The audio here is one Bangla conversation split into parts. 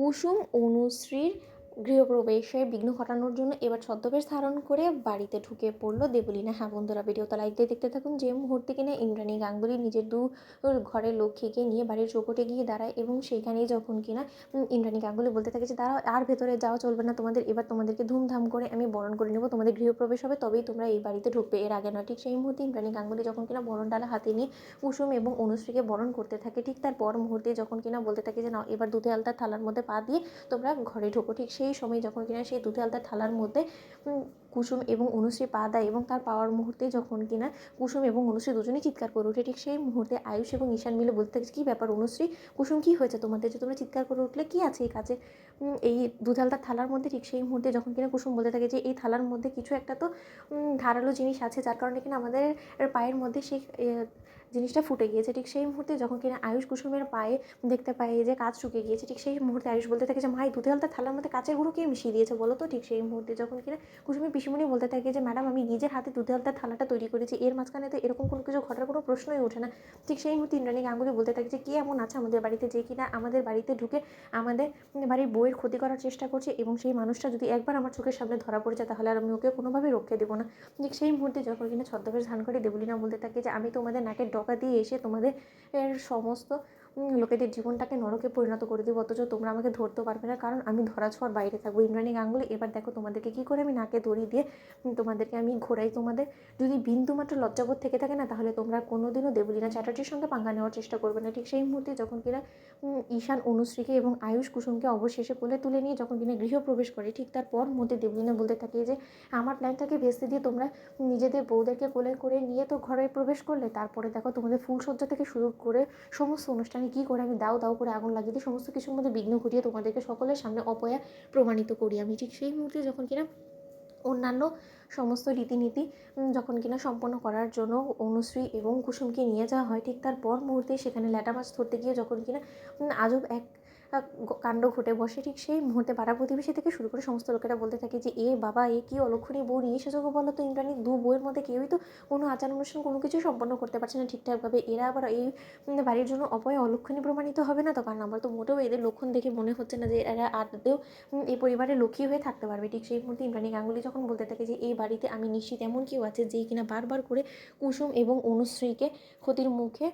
কুসুম অনুশ্রীর গৃহপ্রবেশে বিঘ্ন ঘটানোর জন্য এবার ছদ্মবেশ ধারণ করে বাড়িতে ঢুকে পড়লো দেবলীনা। হ্যাঁ বন্ধুরা, ভিডিওটা লাইক দিয়ে দেখতে থাকুন। যে মুহূর্তে কিনা ইন্দ্রাণী গাঙ্গুলি নিজের ঘরের লক্ষ্মীকে নিয়ে বাড়ির চৌকটে গিয়ে দাঁড়ায় এবং সেইখানেই যখন কিনা ইন্দ্রাণী গাঙ্গুলি বলতে থাকে যে দাঁড়াও, আর ভেতরে যাওয়া চলবে না তোমাদের, এবার তোমাদেরকে ধুমধাম করে আমি বরণ করে নেবো, তোমাদের গৃহপ্রবেশ হবে, তবেই তোমরা এই বাড়িতে ঢুকবে, এর আগে নয়। ঠিক সেই মুহূর্তে ইন্দ্রাণী গাঙ্গুলি যখন কিনা বরণ ডালা হাতে নিয়ে কুসুম এবং অনুশ্রীকে বরণ করতে থাকে, ঠিক তার পর মুহূর্তে যখন কিনা বলতে থাকে যে না, এবার দুধে আলতার থালার মধ্যে পা দিয়ে তোমরা ঘরে ঢোকো, ঠিক সেই সময় যখন কিনা সেই দুধে আলতার থালার মধ্যে কুসুম এবং অনুশ্রী পা দেয় এবং তার পাওয়ার মুহূর্তে যখন কিনা কুসুম এবং অনুশ্রী দুজনেই চিৎকার করে ওঠে, ঠিক সেই মুহূর্তে আয়ুষ এবং ঈশান মিলে বলতে থাকে কী ব্যাপার অনুশ্রী, কুসুম কী হয়েছে তোমাদের যে তোমরা চিৎকার করে উঠলে, কী আছে এই কাছে এই দুধে আলতার থালার মধ্যে। ঠিক সেই মুহূর্তে যখন কিনা কুসুম বলতে থাকে যে এই থালার মধ্যে কিছু একটা তো ধারালো জিনিস আছে, যার কারণে কিনা আমাদের পায়ের মধ্যে সেই জিনিসটা ফুটে গিয়েছে। ঠিক সেই মুহূর্তে যখন কিনা আয়ুষ কুসুমের পায়ে দেখতে পায় যে কাঁচ শুকে গিয়েছে, ঠিক সেই মুহূর্তে আয়ুষ বলতে থাকে যে মাই দুধে আলতার থালার মধ্যে কাঁচের গুঁড়ো কে মিশিয়ে দিয়েছে বলো তো। ঠিক সেই মুহূর্তে যখন কিনা কুসুমের পিসিমণি বলতে থাকে যে ম্যাডাম, আমি নিজের হাতে দুধে আলতার থালাটা তৈরি করেছি, এর মাঝখানে তো এরকম কোনো কিছু ঘটার কোনো প্রশ্নই ওঠে না। ঠিক সেই মুহূর্তে ইন্দ্রাণী গাঙ্গুলি বলতে থাকে যে কে এমন আছে আমাদের বাড়িতে যে কিনা আমাদের বাড়িতে ঢুকে আমাদের বাড়ির বউয়ের ক্ষতি করার চেষ্টা করছে, এবং সেই মানুষটা যদি একবার আমার চোখের সামনে ধরা পড়ে যায় তাহলে আর আমি ওকে কোনোভাবেই রক্ষে দেবো না। ঠিক সেই মুহূর্তে যখন কিনা ছদ্মবেশ ধারণ করে দেবলীনা বলতে থাকে যে আমি তোমাদের নাকের ডগা দিয়ে এসে তোমাদের সমস্ত লোকেদের জীবনটাকে নরকে পরিণত করে দেবো, অথচ তোমরা আমাকে ধরতে পারবে না, কারণ আমি ধরা ছোঁয়ার বাইরে থাকবো। ইন্দ্রাণী গাঙ্গুলি, এবার দেখো তোমাদেরকে কী করে আমি নাকে দড়ি দিয়ে তোমাদেরকে আমি ঘোরাই। তোমাদের যদি বিন্দুমাত্র লজ্জাবোধ থেকে থাকে না, তাহলে তোমরা কোনোদিনও দেবলীনা চ্যাটার্জির সঙ্গে পাঙ্গা নেওয়ার চেষ্টা করবে না। ঠিক সেই মুহূর্তে যখন কিনা ঈশান অনুশ্রীকে এবং আয়ুষ কুসুমকে অবশেষে কোলে তুলে নিয়ে যখন কিনা গৃহপ্রবেশ করে, ঠিক তারপর মধ্যে দেবলীনা বলতে থাকে যে আমার প্ল্যানটাকে ভেস্তে দিয়ে তোমরা নিজেদের বউদেরকে কোলে করে নিয়ে তো ঘরে প্রবেশ করলে, তারপরে দেখো তোমাদের ফুলসজ্জা থেকে শুরু করে সমস্ত অনুষ্ঠানে কী করে আমি দাও দাও করে আগুন লাগিয়ে দিই, সমস্ত কিছুর মধ্যে বিঘ্ন ঘটিয়ে তোমাদেরকে সকলের সামনে অপয়া প্রমাণিত করি আমি। ঠিক সেই মুহূর্তে যখন কিনা অন্যান্য সমস্ত রীতিনীতি যখন কিনা সম্পন্ন করার জন্য অনুশ্রী এবং কুসুমকে নিয়ে যাওয়া হয়, ঠিক তারপর মুহূর্তে সেখানে ল্যাটা মাছ ধরতে গিয়ে যখন কিনা আজব এক কাণ্ড ঘটে বসে, ঠিক সেই মুহূর্তে পাড়া প্রতিবেশী থেকে শুরু করে সমস্ত লোকেরা বলতে থাকে যে এ বাবা, এ কী অলক্ষণী বউ নিয়ে এসেছো গো বলো তো ইন্দ্রাণী, দু বউয়ের মধ্যে কেউই তো কোনো আচার অনুষ্ঠান কোনো কিছুই সম্পন্ন করতে পারছে না ঠিকঠাকভাবে, এরা আবার এই বাড়ির জন্য অপয়া অলক্ষণী প্রমাণিত হবে না তো? কারণ আমার তো মোটেও এদের লক্ষণ দেখে মনে হচ্ছে না যে এরা আদতেও এই পরিবারের লক্ষ্মী হয়ে থাকতে পারবে। ঠিক সেই মুহূর্তে ইন্দ্রাণী গাঙ্গুলি যখন বলতে থাকে যে এই বাড়িতে আমি নিশ্চিত এমন কেউ আছে যে কিনা বারবার করে কুসুম এবং অনুশ্রীকে ক্ষতির মুখে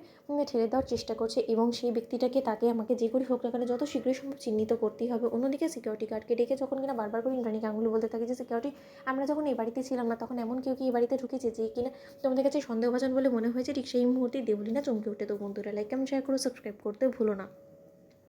ঠেলে দেওয়ার চেষ্টা করছে, এবং সেই ব্যক্তিটাকে তাকে আমাকে যে করে হোক না কেন যত শীঘ্রই সম্ভব চিহ্নিত করতেই হবে। অন্যদিকে সিকিউরিটি গার্ডকে ডেকে যখন কিনা বারবার করে ইন্দ্রাণী গাঙ্গুলি বলতে থাকে যে সিকিউরিটি, আমরা যখন এই বাড়িতে ছিলাম না তখন এমন কেউ কি এই বাড়িতে ঢুকেছে যে কিনা তোমাদের কাছে সন্দেহভাজন বলে মনে হয়েছে। ঠিক সেই মুহূর্তেই দেবলীনা চমকে উঠে। তো বন্ধুরা, লাইক কমেন্ট শেয়ার করো, সাবস্ক্রাইব করতে ভুলো না।